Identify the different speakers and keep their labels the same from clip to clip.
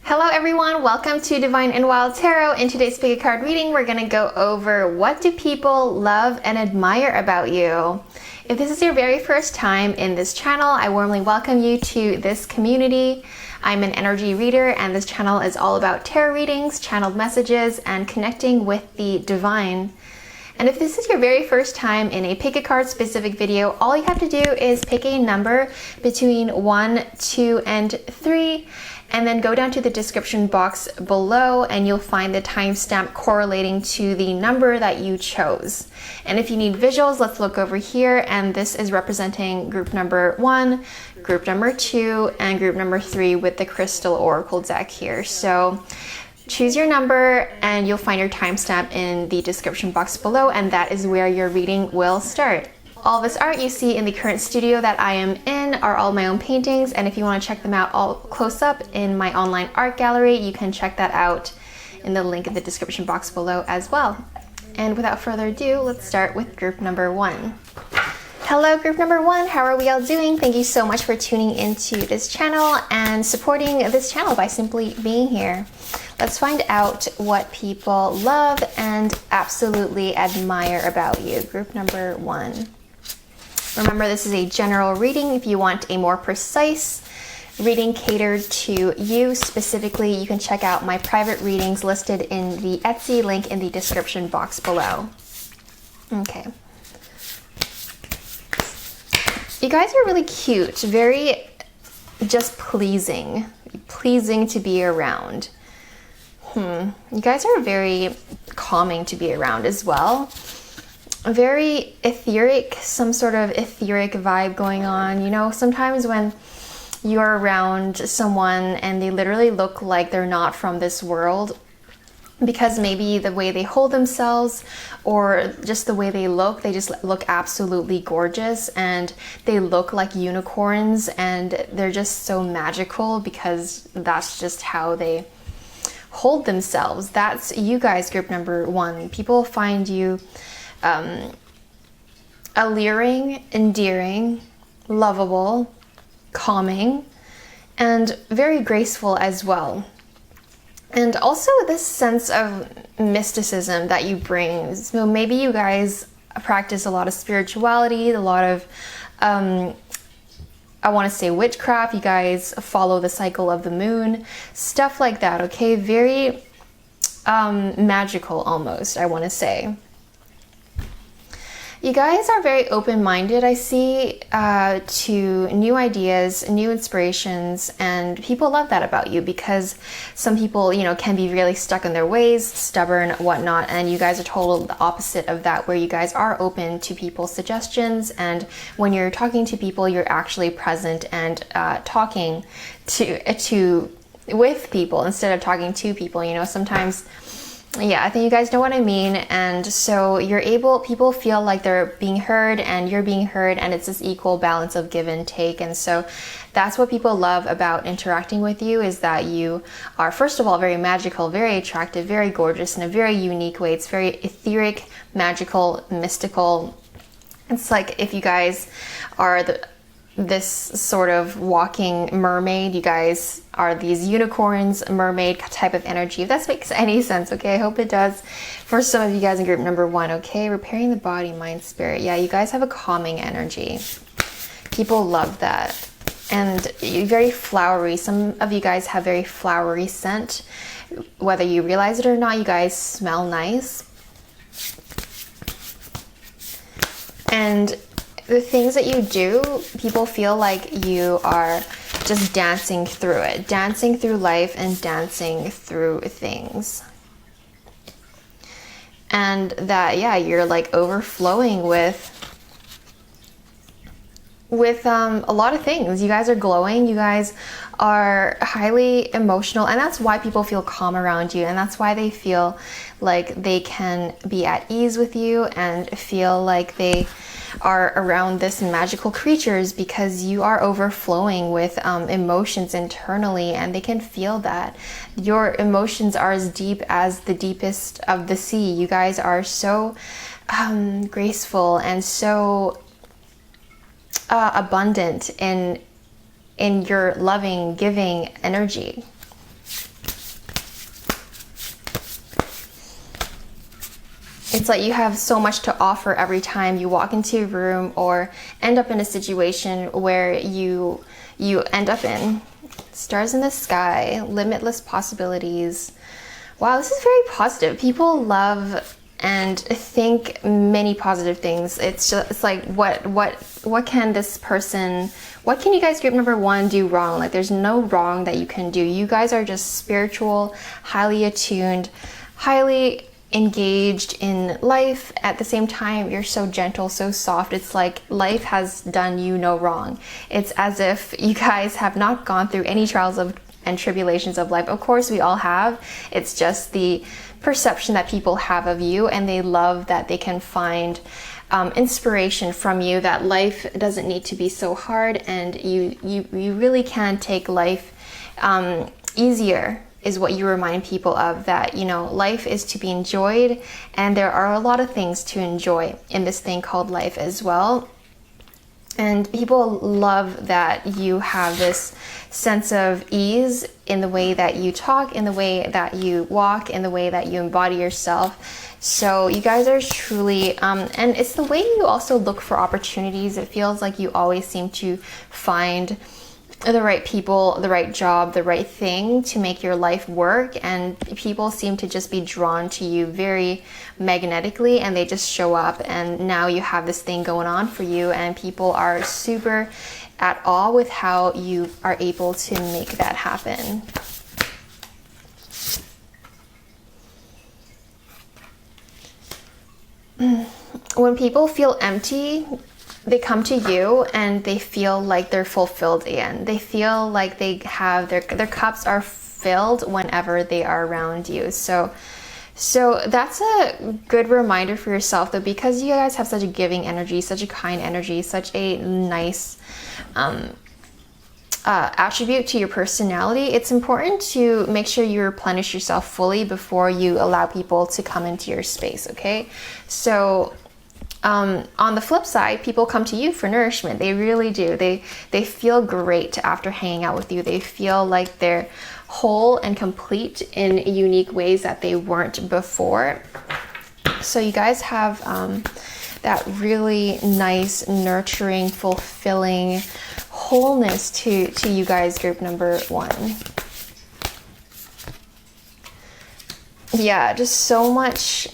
Speaker 1: Hello everyone, welcome to Divine and Wild Tarot. In today's pick a card reading, we're going to go over what do people love and admire about you. If this is your very first time in this channel, I warmly welcome you to this community. I'm an energy reader and this channel is all about tarot readings, channeled messages, and connecting with the divine. And if this is your very first time in a pick a card specific video, all you have to do is pick a number between 1, 2, and 3, and then go down to the description box below and you'll find the timestamp correlating to the number that you chose. And if you need visuals, let's look over here, and this is representing group number 1, group number 2, and group number 3 with the crystal oracle deck here. So choose your number and you'll find your timestamp in the description box below, and that is where your reading will start. All this art you see in the current studio that I am in are all my own paintings, and if you want to check them out all close up in my online art gallery, you can check that out in the link in the description box below as well. And without further ado, let's start with group number 1. Hello group number 1, how are we all doing? Thank you so much for tuning into this channel and supporting this channel by simply being here. Let's find out what people love and absolutely admire about you. Group number 1. Remember, this is a general reading. If you want a more precise reading catered to you specifically, you can check out my private readings listed in the Etsy link in the description box below. Okay. You guys are really cute, very just pleasing to be around. You guys are very calming to be around as well. Very etheric, some sort of etheric vibe going on. You know, sometimes when you're around someone and they literally look like they're not from this world, because maybe the way they hold themselves or just the way they just look absolutely gorgeous, and they look like unicorns, and they're just so magical because that's just how they hold themselves. That's you guys, group number 1. People find you alluring, endearing, lovable, calming, and very graceful as well. And also this sense of mysticism that you bring. So maybe you guys practice a lot of spirituality, a lot of I want to say witchcraft. You guys follow the cycle of the moon, stuff like that. Okay, very magical almost, I want to say. You guys are very open-minded, I see, to new ideas, new inspirations, and people love that about you because some people, you know, can be really stuck in their ways, stubborn, whatnot, and you guys are total the opposite of that, where you guys are open to people's suggestions, and when you're talking to people, you're actually present and talking with people instead of talking to people. You know, sometimes, yeah, I think you guys know what I mean. And so people feel like they're being heard and you're being heard, and it's this equal balance of give and take. And so that's what people love about interacting with you, is that you are, first of all, very magical, very attractive, very gorgeous in a very unique way. It's very etheric, magical, mystical. It's like if you guys are this sort of walking mermaid, you guys are these unicorns, mermaid type of energy, if that makes any sense. Okay, I hope it does for some of you guys in group number 1. Okay, repairing the body, mind, spirit. Yeah, you guys have a calming energy. People love that. And you're very flowery. Some of you guys have very flowery scent. Whether you realize it or not, you guys smell nice. And the things that you do, people feel like you are just dancing through it, dancing through life and dancing through things. And that, yeah, you're like overflowing with a lot of things. You guys are glowing, you guys are highly emotional, and that's why people feel calm around you, and that's why they feel like they can be at ease with you and feel like they are around this magical creatures, because you are overflowing with emotions internally, and they can feel that. Your emotions are as deep as the deepest of the sea. You guys are so graceful and so abundant in your loving, giving energy. it's like you have so much to offer every time you walk into a room or end up in a situation where you end up in. Stars in the sky, limitless possibilities. Wow, this is very positive. People love and think many positive things. It's like what can this person, what can you guys group number one do wrong? Like there's no wrong that you can do. You guys are just spiritual, highly attuned, highly engaged in life. At the same time, you're so gentle, so soft. It's like life has done you no wrong. It's as if you guys have not gone through any trials and tribulations of life. Of course we all have. It's just the perception that people have of you, and they love that they can find inspiration from you, that life doesn't need to be so hard, and you really can take life easier, is what you remind people of, that, you know, life is to be enjoyed, and there are a lot of things to enjoy in this thing called life as well. And people love that you have this sense of ease in the way that you talk, in the way that you walk, in the way that you embody yourself. So you guys are truly, and it's the way you also look for opportunities. It feels like you always seem to find the right people, the right job, the right thing to make your life work, and people seem to just be drawn to you very magnetically, and they just show up, and now you have this thing going on for you, and people are super at awe with how you are able to make that happen. When people feel empty, they come to you and they feel like they're fulfilled again. They feel like they have their cups are filled whenever they are around you. So that's a good reminder for yourself, though, because you guys have such a giving energy, such a kind energy, such a nice attribute to your personality. It's important to make sure you replenish yourself fully before you allow people to come into your space, okay? So on the flip side, people come to you for nourishment. They really do. They feel great after hanging out with you. They feel like they're whole and complete in unique ways that they weren't before. So you guys have that really nice, nurturing, fulfilling wholeness to you guys, group number one. Yeah, just so much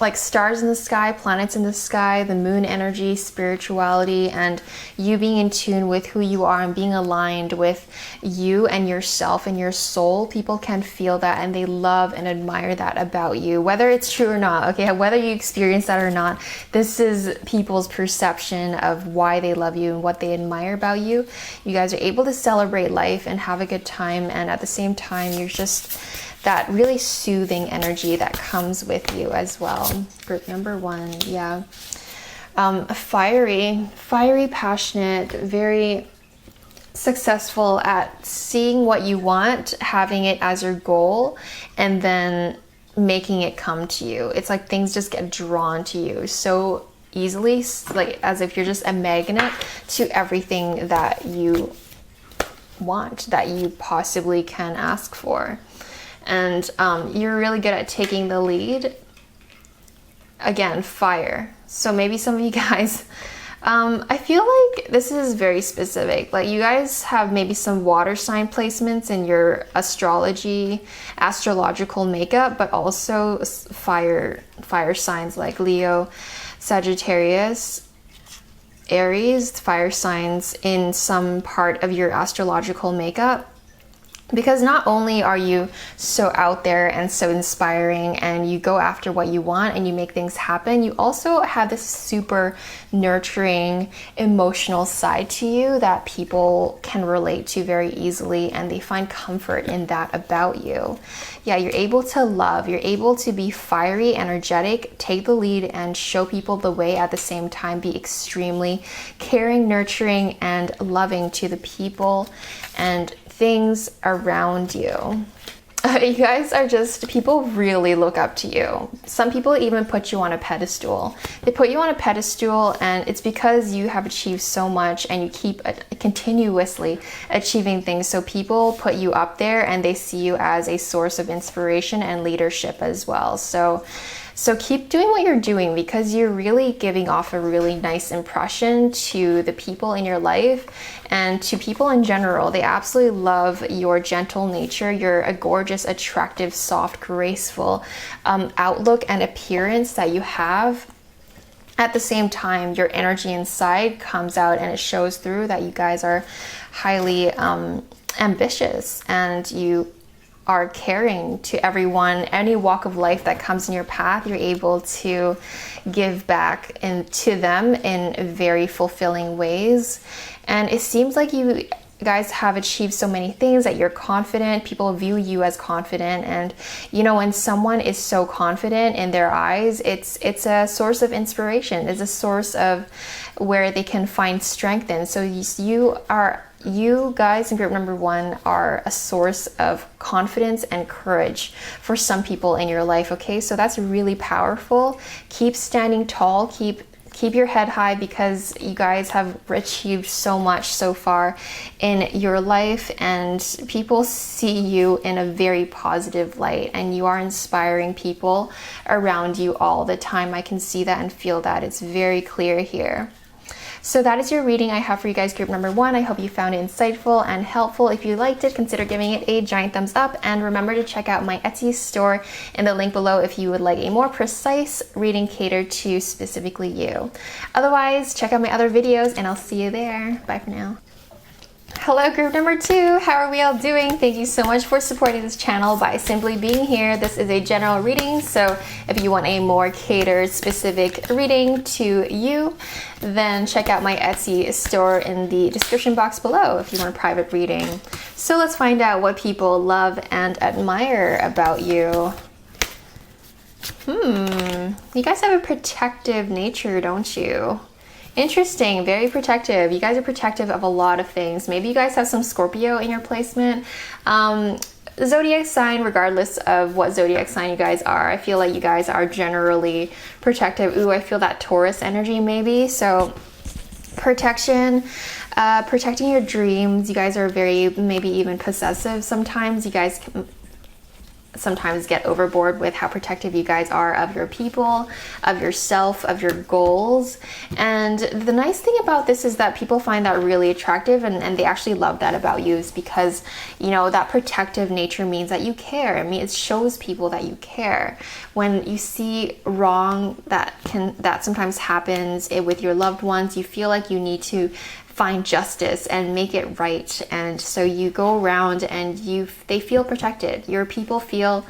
Speaker 1: like stars in the sky, planets in the sky, the moon energy, spirituality, and you being in tune with who you are and being aligned with you and yourself and your soul. People can feel that, and they love and admire that about you, whether it's true or not, okay? Whether you experience that or not, this is people's perception of why they love you and what they admire about you. You guys are able to celebrate life and have a good time, and at the same time, you're just that really soothing energy that comes with you as well. Group number one, yeah. Fiery, passionate, very successful at seeing what you want, having it as your goal, and then making it come to you. It's like things just get drawn to you so easily, like as if you're just a magnet to everything that you want, that you possibly can ask for. And you're really good at taking the lead. Again, fire. So maybe some of you guys, I feel like this is very specific. Like you guys have maybe some water sign placements in your astrological makeup, but also fire signs like Leo, Sagittarius, Aries, fire signs in some part of your astrological makeup. Because not only are you so out there and so inspiring, and you go after what you want and you make things happen, you also have this super nurturing emotional side to you that people can relate to very easily, and they find comfort in that about you. Yeah, you're able to love, you're able to be fiery, energetic, take the lead, and show people the way, at the same time be extremely caring, nurturing, and loving to the people and things around you. You guys are just, people really look up to you. Some people even put you on a pedestal. They put you on a pedestal, and it's because you have achieved so much and you keep continuously achieving things. So people put you up there and they see you as a source of inspiration and leadership as well. So So keep doing what you're doing, because you're really giving off a really nice impression to the people in your life and to people in general. They absolutely love your gentle nature. You're a gorgeous, attractive, soft, graceful outlook and appearance that you have. At the same time, your energy inside comes out and it shows through that you guys are highly ambitious, and you are caring to everyone. Any walk of life that comes in your path, you're able to give back to them in very fulfilling ways. And it seems like you guys have achieved so many things that you're confident. People view you as confident, and you know, when someone is so confident in their eyes, it's a source of inspiration. It's a source of where they can find strength in. So you guys in group number 1 are a source of confidence and courage for some people in your life. Okay, so that's really powerful. Keep standing tall, keep your head high, because you guys have achieved so much so far in your life, and people see you in a very positive light, and you are inspiring people around you all the time. I can see that and feel that. It's very clear here. So that is your reading I have for you guys, group number 1. I hope you found it insightful and helpful. If you liked it, consider giving it a giant thumbs up, and remember to check out my Etsy store in the link below if you would like a more precise reading catered to specifically you. Otherwise, check out my other videos and I'll see you there. Bye for now. Hello group number 2, how are we all doing? Thank you so much for supporting this channel by simply being here. This is a general reading, so if you want a more catered specific reading to you, then check out my Etsy store in the description box below if you want a private reading. So let's find out what people love and admire about you. You guys have a protective nature, don't you? Interesting, very protective. You guys are protective of a lot of things. Maybe you guys have some Scorpio in your placement. Zodiac sign, regardless of what zodiac sign you guys are, I feel like you guys are generally protective. Ooh, I feel that Taurus energy maybe. So protection, protecting your dreams. You guys are very, maybe even possessive sometimes. You guys can sometimes get overboard with how protective you guys are of your people, of yourself, of your goals. And the nice thing about this is that people find that really attractive, and they actually love that about you, is because, you know, that protective nature means that you care. I mean, it shows people that you care. When you see wrong that sometimes happens with your loved ones, you feel like you need to find justice and make it right, and so you go around and they feel protected. Your people feel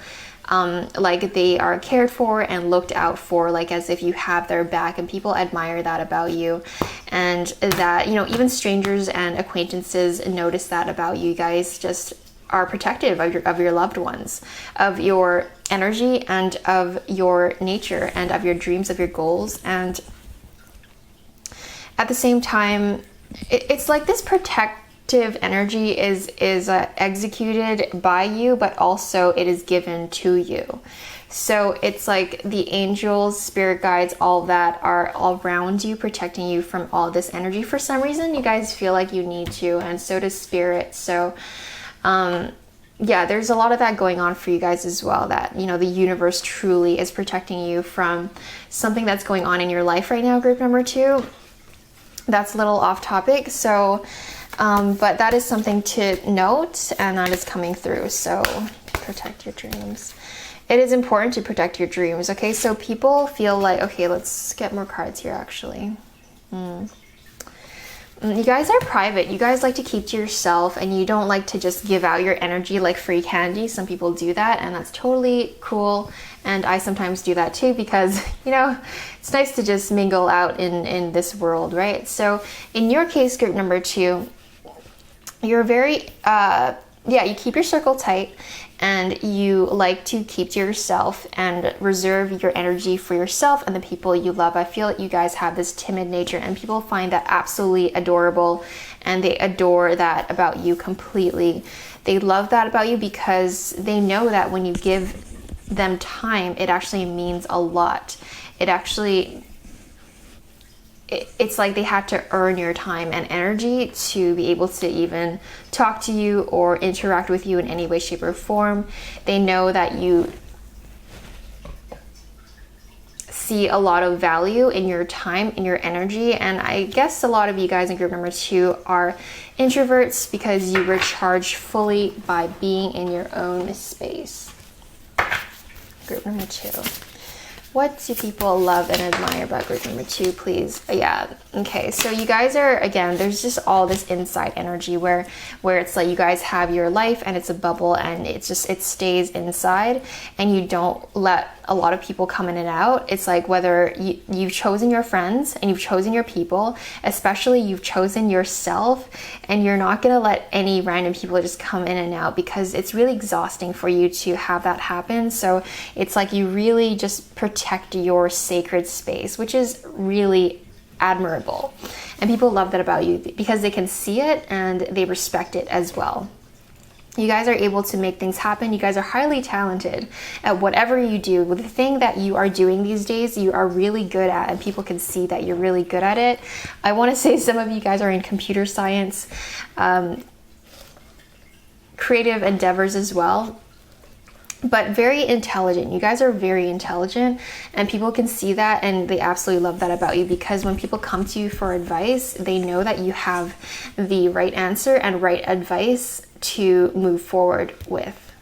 Speaker 1: like they are cared for and looked out for, like as if you have their back, and people admire that about you. And that, you know, even strangers and acquaintances notice that about you. You guys just are protective of your loved ones, of your energy and of your nature and of your dreams, of your goals. And at the same time, it's like this protective energy is executed by you, but also it is given to you. So it's like the angels, spirit guides, all that are all around you, protecting you from all this energy. For some reason, you guys feel like you need to, and so does spirit. So yeah, there's a lot of that going on for you guys as well, that, you know, the universe truly is protecting you from something that's going on in your life right now, group number 2. That's a little off topic, so but that is something to note, and that is coming through. So protect your dreams. It is important to protect your dreams. Okay, so people feel like, okay, let's get more cards here actually. You guys are private. You guys like to keep to yourself, and you don't like to just give out your energy like free candy. Some people do that, and that's totally cool. And I sometimes do that too, because, you know, it's nice to just mingle out in this world, right? So in your case, group number 2, you're very, you keep your circle tight, and you like to keep to yourself and reserve your energy for yourself and the people you love. I feel like you guys have this timid nature, and people find that absolutely adorable, and they adore that about you completely. They love that about you because they know that when you give them time, it actually means a lot. It's like they had to earn your time and energy to be able to even talk to you or interact with you in any way, shape, or form. They know that you see a lot of value in your time, in your energy. And I guess a lot of you guys in group number 2 are introverts because you recharge fully by being in your own space. Group number 2. What do people love and admire about group number 2, please? Yeah, okay, so you guys are, again, there's just all this inside energy where it's like you guys have your life and it's a bubble and it stays inside, and you don't let a lot of people come in and out. It's like whether you've chosen your friends and you've chosen your people, especially you've chosen yourself, and you're not gonna let any random people just come in and out, because it's really exhausting for you to have that happen. So it's like you really just protect your sacred space, which is really admirable. And people love that about you because they can see it and they respect it as well. You guys are able to make things happen. You guys are highly talented at whatever you do. The thing that you are doing these days, you are really good at, and people can see that you're really good at it. I want to say some of you guys are in computer science, creative endeavors as well, but very intelligent. You guys are very intelligent, and people can see that, and they absolutely love that about you, because when people come to you for advice, they know that you have the right answer and right advice to move forward with.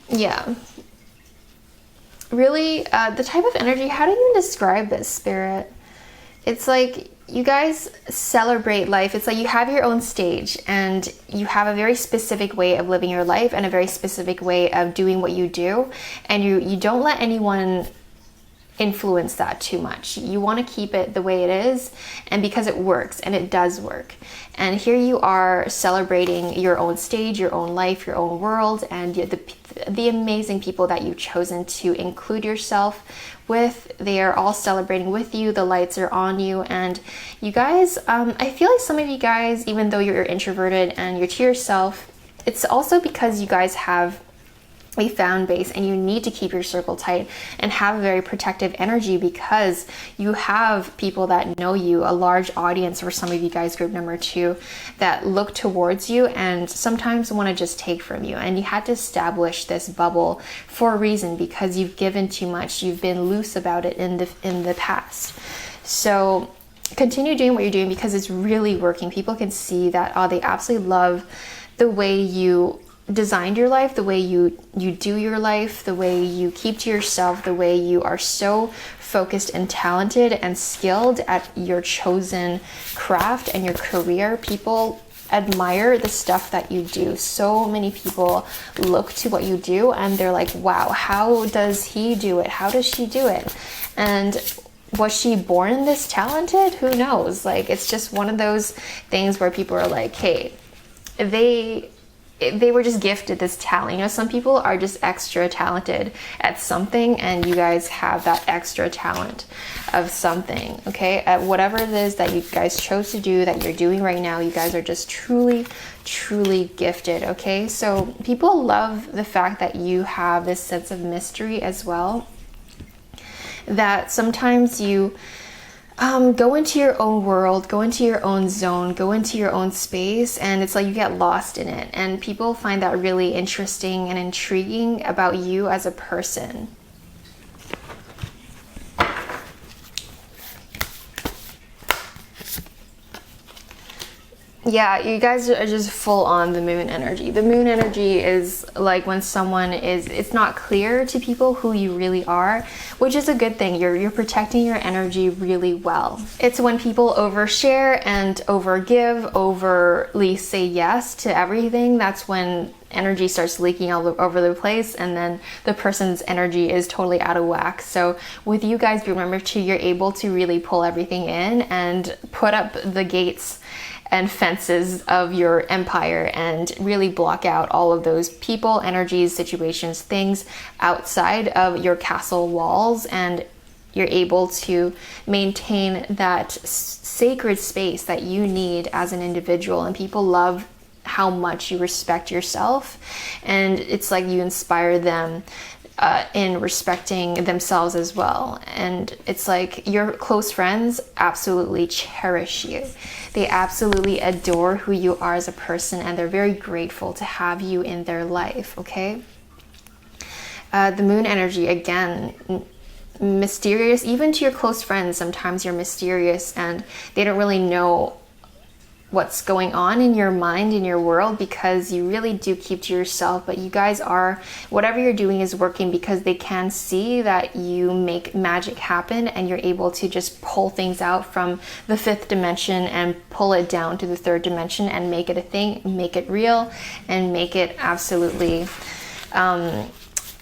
Speaker 1: Yeah. Really, the type of energy, how do you describe this, Spirit? It's like you guys celebrate life. It's like you have your own stage and you have a very specific way of living your life and a very specific way of doing what you do, and you don't let anyone influence that too much. You want to keep it the way it is, and because it works, and it does work. And here you are celebrating your own stage, your own life, your own world, and the amazing people that you've chosen to include yourself with. They are all celebrating with you. The lights are on you, and you guys, I feel like some of you guys, even though you're introverted and you're to yourself, it's also because you guys have a fan base, and you need to keep your circle tight and have a very protective energy, because you have people that know you, a large audience for some of you guys, group number 2, that look towards you and sometimes want to just take from you. And you had to establish this bubble for a reason, because you've given too much. You've been loose about it in the past. So continue doing what you're doing, because it's really working. People can see that, oh, they absolutely love the way you designed your life, the way you do your life, the way you keep to yourself, the way you are so focused and talented and skilled at your chosen craft and your career. People admire the stuff that you do. So many people look to what you do and they're like, wow, how does he do it? How does she do it? And was she born this talented? Who knows? Like, it's just one of those things where people are like, hey, they were just gifted this talent. You know, some people are just extra talented at something, and you guys have that extra talent of something, okay? At whatever it is that you guys chose to do, that you're doing right now, you guys are just truly, truly gifted, okay? So people love the fact that you have this sense of mystery as well, that sometimes you go into your own world, go into your own zone, go into your own space, and it's like you get lost in it. And people find that really interesting and intriguing about you as a person. Yeah, you guys are just full on the moon energy. The moon energy is like when someone it's not clear to people who you really are, which is a good thing. You're protecting your energy really well. It's when people overshare and overgive, overly say yes to everything. That's when energy starts leaking all over the place, and then the person's energy is totally out of whack. So with you guys, remember you're able to really pull everything in and put up the gates and fences of your empire and really block out all of those people, energies, situations, things outside of your castle walls, and you're able to maintain that sacred space that you need as an individual. And people love how much you respect yourself, and it's like you inspire them in respecting themselves as well. And it's like your close friends absolutely cherish you. They absolutely adore who you are as a person, and they're very grateful to have you in their life, okay? The moon energy, again, mysterious. Even to your close friends, sometimes you're mysterious and they don't really know what's going on in your mind, in your world, because you really do keep to yourself. But you guys are, whatever you're doing is working, because they can see that you make magic happen and you're able to just pull things out from the 5th dimension and pull it down to the 3rd dimension and make it a thing, make it real, and make it absolutely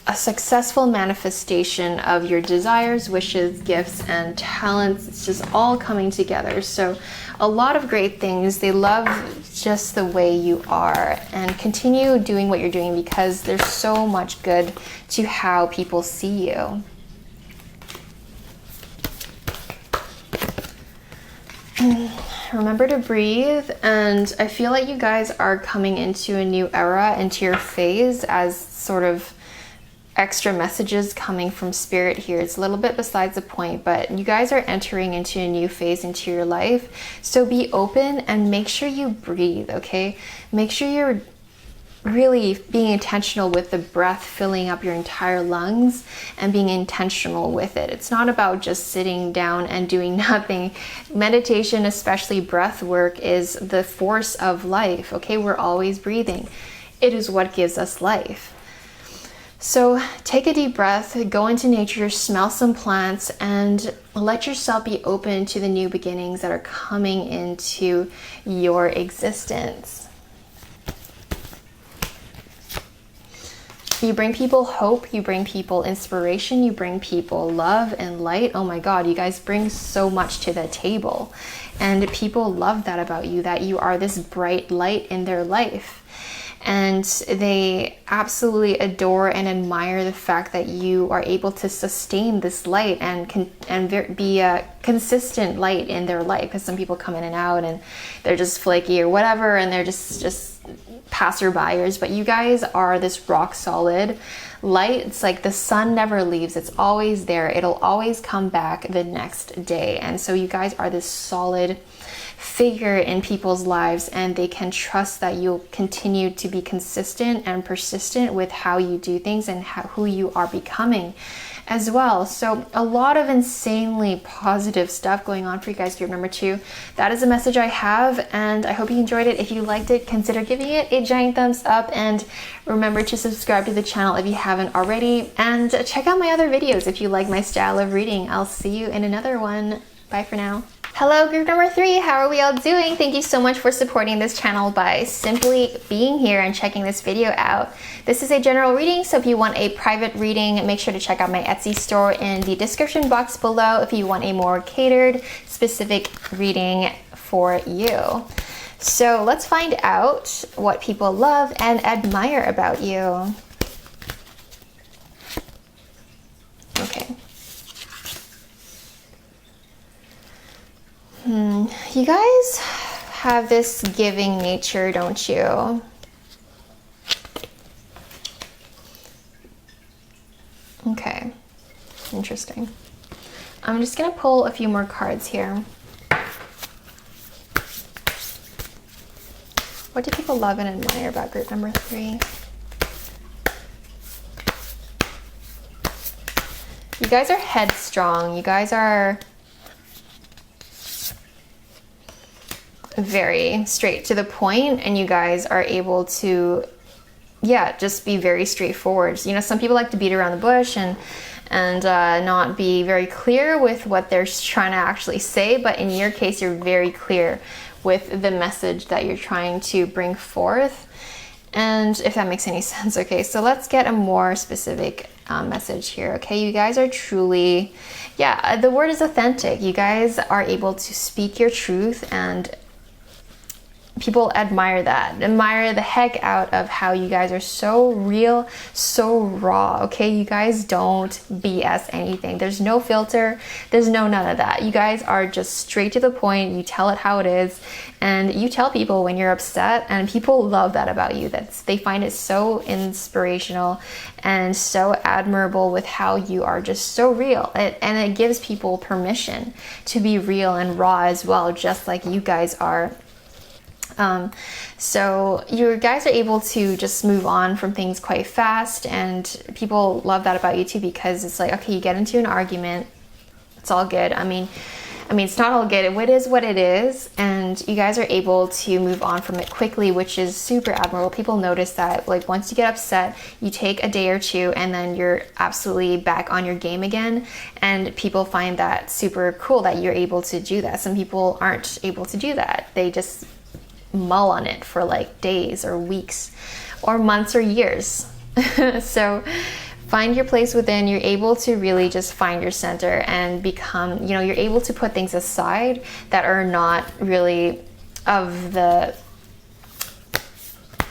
Speaker 1: a successful manifestation of your desires, wishes, gifts, and talents. It's just all coming together. So a lot of great things. They love just the way you are, and continue doing what you're doing, because there's so much good to how people see you. Remember to breathe, and I feel like you guys are coming into a new era, into your phase, as sort of extra messages coming from spirit here. It's a little bit besides the point, but you guys are entering into a new phase into your life. So be open and make sure you breathe, okay? Make sure you're really being intentional with the breath filling up your entire lungs and being intentional with it. It's not about just sitting down and doing nothing. Meditation, especially breath work, is the force of life, okay? We're always breathing. It is what gives us life. So take a deep breath, go into nature, smell some plants, and let yourself be open to the new beginnings that are coming into your existence. You bring people hope, you bring people inspiration, you bring people love and light. Oh my God, you guys bring so much to the table. And people love that about you, that you are this bright light in their life. And they absolutely adore and admire the fact that you are able to sustain this light and be a consistent light in their life. Because some people come in and out and they're just flaky or whatever, and they're just passerbyers. But you guys are this rock solid light. It's like the sun never leaves. It's always there. It'll always come back the next day. And so you guys are this solid figure in people's lives, and they can trust that you'll continue to be consistent and persistent with how you do things and who you are becoming as well. So a lot of insanely positive stuff going on for you guys, group number 2. That is a message I have, and I hope you enjoyed it. If you liked it, consider giving it a giant thumbs up, and remember to subscribe to the channel if you haven't already, and check out my other videos if you like my style of reading. I'll see you in another one. Bye for now. Hello, group number 3. How are we all doing? Thank you so much for supporting this channel by simply being here and checking this video out. This is a general reading, so if you want a private reading, make sure to check out my Etsy store in the description box below if you want a more catered, specific reading for you. So let's find out what people love and admire about you. Okay. You guys have this giving nature, don't you? Okay, interesting. I'm just gonna pull a few more cards here. What do people love and admire about group number 3? You guys are headstrong. You guys are very straight to the point, and you guys are able to, yeah, just be very straightforward. You know, some people like to beat around the bush and not be very clear with what they're trying to actually say, but in your case, you're very clear with the message that you're trying to bring forth, and if that makes any sense. Okay, so let's get a more specific message here. Okay, you guys are truly, yeah, the word is authentic. You guys are able to speak your truth and people admire that, admire the heck out of how you guys are so real, so raw, okay? You guys don't BS anything. There's no filter, there's no none of that. You guys are just straight to the point. You tell it how it is, and you tell people when you're upset, and people love that about you. They find it so inspirational and so admirable with how you are just so real. And it gives people permission to be real and raw as well, just like you guys are. So you guys are able to just move on from things quite fast, and people love that about you too, because it's like, okay, you get into an argument, it's all good. I mean, it's not all good. It is what it is, and you guys are able to move on from it quickly, which is super admirable. People notice that, like, once you get upset, you take a day or two, and then you're absolutely back on your game again, and people find that super cool that you're able to do that. Some people aren't able to do that. They just mull on it for like days or weeks or months or years. So find your place within. You're able to really just find your center and become, you know, you're able to put things aside that are not really of the,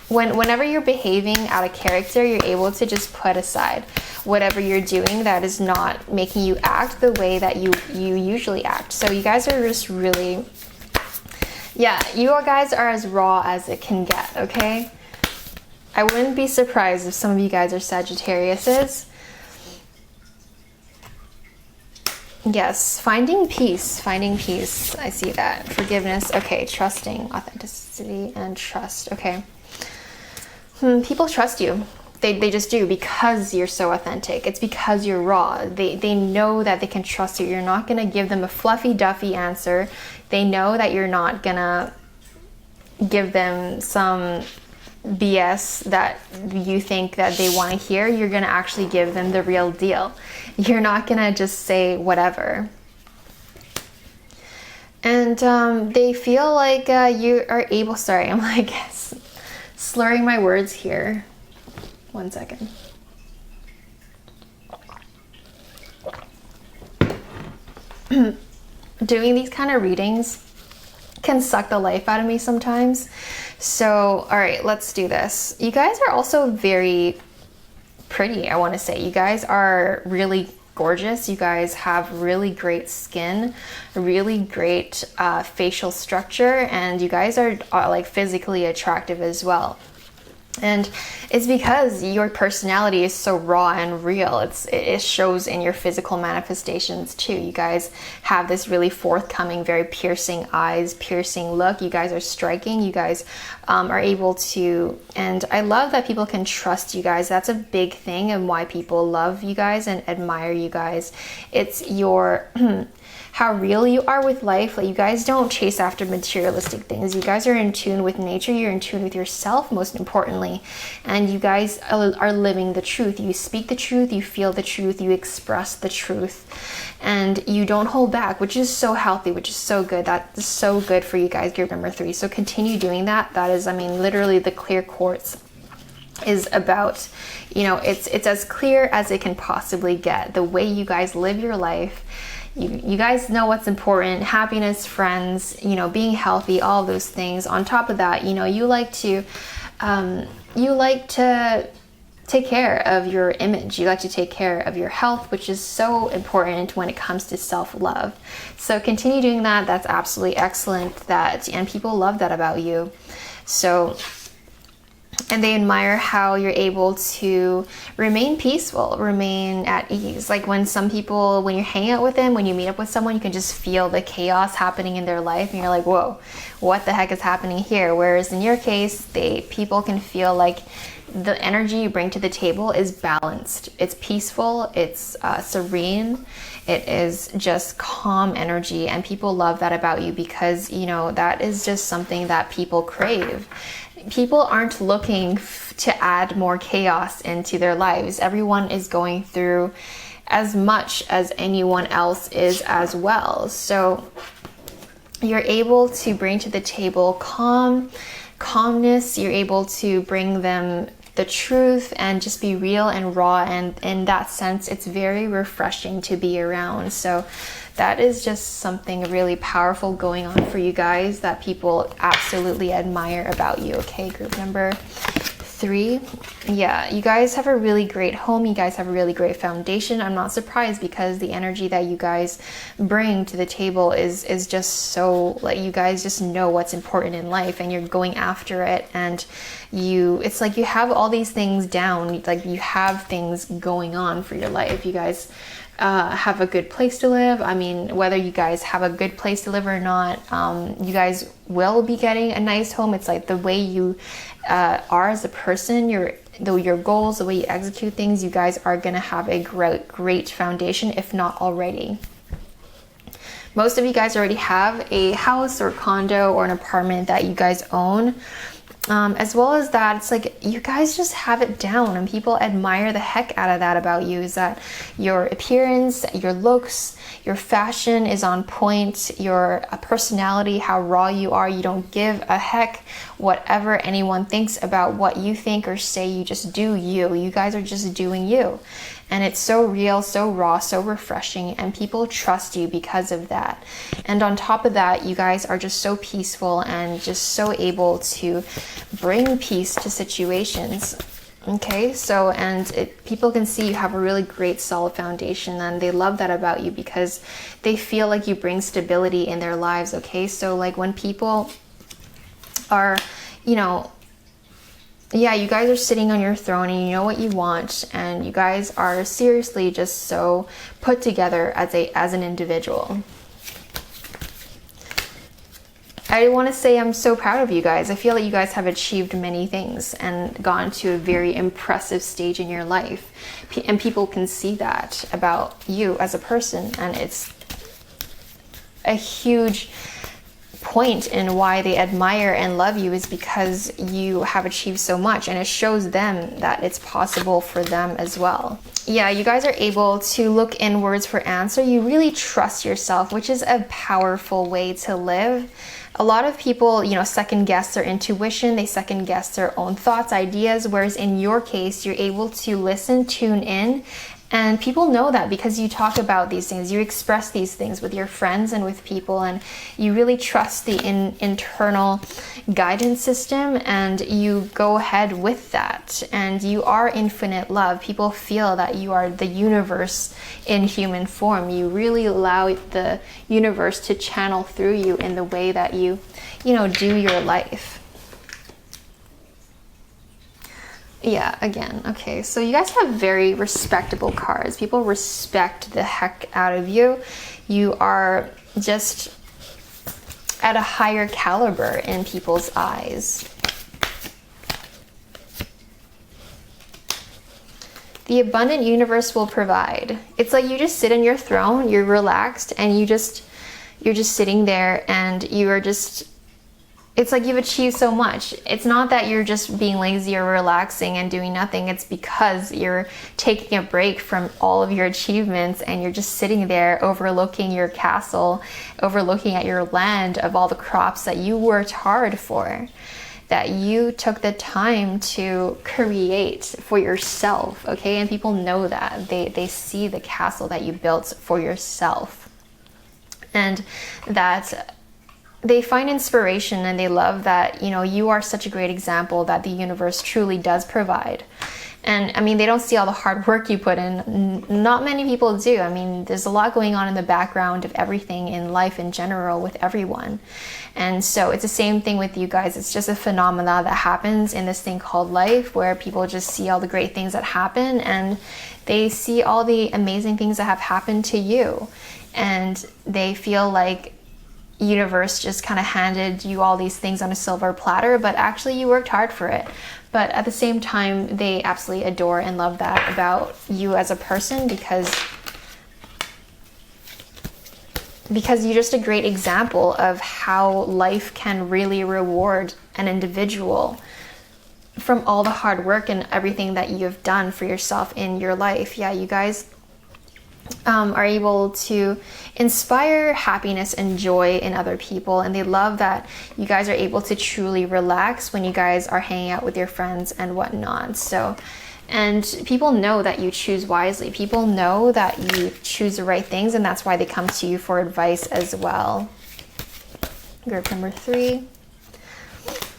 Speaker 1: whenever you're behaving out of character, you're able to just put aside whatever you're doing that is not making you act the way that you usually act. So you guys are just really, yeah, you guys are as raw as it can get, okay? I wouldn't be surprised if some of you guys are Sagittariuses. Yes, finding peace. I see that. Forgiveness. Okay, trusting, authenticity, and trust. Okay. People trust you. They just do, because you're so authentic. It's because you're raw. They know that they can trust you. You're not going to give them a fluffy duffy answer. They know that you're not going to give them some BS that you think that they want to hear. You're going to actually give them the real deal. You're not going to just say whatever. And they feel like you are able, sorry, I'm like slurring my words here. 1 second. Doing these kind of readings can suck the life out of me sometimes. So, all right, let's do this. You guys are also very pretty, I want to say. You guys are really gorgeous. You guys have really great skin, really great facial structure, and you guys are like physically attractive as well. And it's because your personality is so raw and real. It shows in your physical manifestations too. You guys have this really forthcoming, very piercing eyes, piercing look. You guys are striking. You guys are able to, and I love that people can trust you guys. That's a big thing and why people love you guys and admire you guys. It's your how real you are with life. Like, you guys don't chase after materialistic things. You guys are in tune with nature. You're in tune with yourself, most importantly. And you guys are living the truth. You speak the truth, you feel the truth, you express the truth, and you don't hold back, which is so healthy, which is so good. That's so good for you guys, group number 3. So continue doing that. That is, I mean, literally the clear quartz is about, you know, it's as clear as it can possibly get. The way you guys live your life, you guys know what's important: happiness, friends, you know, being healthy, all of those things. On top of that, you know, you like to take care of your image. You like to take care of your health, which is so important when it comes to self-love. So continue doing that. That's absolutely excellent. And people love that about you. So, and they admire how you're able to remain peaceful, remain at ease. Like when some people, when you hang out with them, when you meet up with someone, you can just feel the chaos happening in their life, and you're like, whoa, what the heck is happening here? Whereas in your case, people can feel like the energy you bring to the table is balanced. It's peaceful, it's serene, it is just calm energy, and people love that about you because, you know, that is just something that people crave. People aren't looking to add more chaos into their lives. Everyone is going through as much as anyone else is as well. So you're able to bring to the table calmness. You're able to bring them the truth and just be real and raw. And in that sense, it's very refreshing to be around. So that is just something really powerful going on for you guys that people absolutely admire about you. Okay, group number 3. Yeah, you guys have a really great home. You guys have a really great foundation. I'm not surprised, because the energy that you guys bring to the table is just so, like, you guys just know what's important in life and you're going after it, and it's like you have all these things down, like you have things going on for your life. You guys have a good place to live. I mean, whether you guys have a good place to live or not, you guys will be getting a nice home. It's like the way you are as a person, your goals, the way you execute things, you guys are going to have a great foundation, if not already. Most of you guys already have a house or condo or an apartment that you guys own. As well as that, it's like you guys just have it down, and people admire the heck out of that about you, is that your appearance, your looks, your fashion is on point, your personality, how raw you are. You don't give a heck whatever anyone thinks about what you think or say. You just do you. You guys are just doing you. And it's so real, so raw, so refreshing, and people trust you because of that. And on top of that, you guys are just so peaceful and just so able to bring peace to situations. Okay, so, people can see you have a really great solid foundation, and they love that about you because they feel like you bring stability in their lives. Okay, so like when people are, yeah, you guys are sitting on your throne and you know what you want, and you guys are seriously just so put together as an individual. I want to say I'm so proud of you guys. I feel that you guys have achieved many things and gone to a very impressive stage in your life, and people can see that about you as a person, and it's a huge point in why they admire and love you, is because you have achieved so much, and it shows them that it's possible for them as well. Yeah, you guys are able to look inwards for answer. You really trust yourself, which is a powerful way to live. A lot of people, second guess their intuition, they second guess their own thoughts, ideas, whereas in your case, you're able to listen, tune in, and people know that because you talk about these things, you express these things with your friends and with people, and you really trust the internal guidance system, and you go ahead with that, and you are infinite love. People feel that you are the universe in human form. You really allow the universe to channel through you in the way that you do your life. Yeah, again, okay, so you guys have very respectable cards. People respect the heck out of you. You are just at a higher caliber in people's eyes. The abundant universe will provide. It's like you just sit in your throne, you're relaxed, and you're just sitting there, and you are just, it's like you've achieved so much. It's not that you're just being lazy or relaxing and doing nothing. It's because you're taking a break from all of your achievements, and you're just sitting there overlooking your castle, overlooking at your land of all the crops that you worked hard for, that you took the time to create for yourself, okay? And people know that. They see the castle that you built for yourself. And that they find inspiration, and they love that, you are such a great example that the universe truly does provide. And I mean, they don't see all the hard work you put in. Not many people do. I mean, there's a lot going on in the background of everything in life in general with everyone. And so it's the same thing with you guys. It's just a phenomena that happens in this thing called life, where people just see all the great things that happen, and they see all the amazing things that have happened to you. And they feel like universe just kind of handed you all these things on a silver platter, but actually you worked hard for it. But at the same time, they absolutely adore and love that about you as a person, because you're just a great example of how life can really reward an individual from all the hard work and everything that you've done for yourself in your life. Yeah, you guys are able to inspire happiness and joy in other people, and they love that you guys are able to truly relax when you guys are hanging out with your friends and whatnot. So And people know that you choose wisely. People know that you choose the right things, and that's why they come to you for advice as well. Group number 3.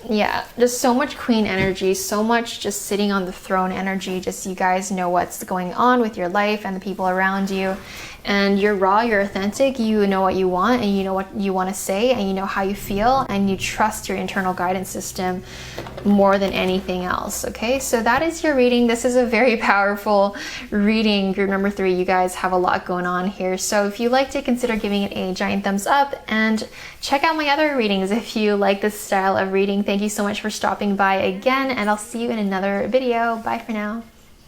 Speaker 1: Yeah, just so much queen energy, so much just sitting on the throne energy. Just you guys know what's going on with your life and the people around you. And you're raw, you're authentic, you know what you want, and you know what you want to say, and you know how you feel, and you trust your internal guidance system more than anything else. Okay, so that is your reading. This is a very powerful reading. Group number 3, you guys have a lot going on here. So if you liked it, consider giving it a giant thumbs up, and check out my other readings if you like this style of reading. Thank you so much for stopping by again, and I'll see you in another video. Bye for now.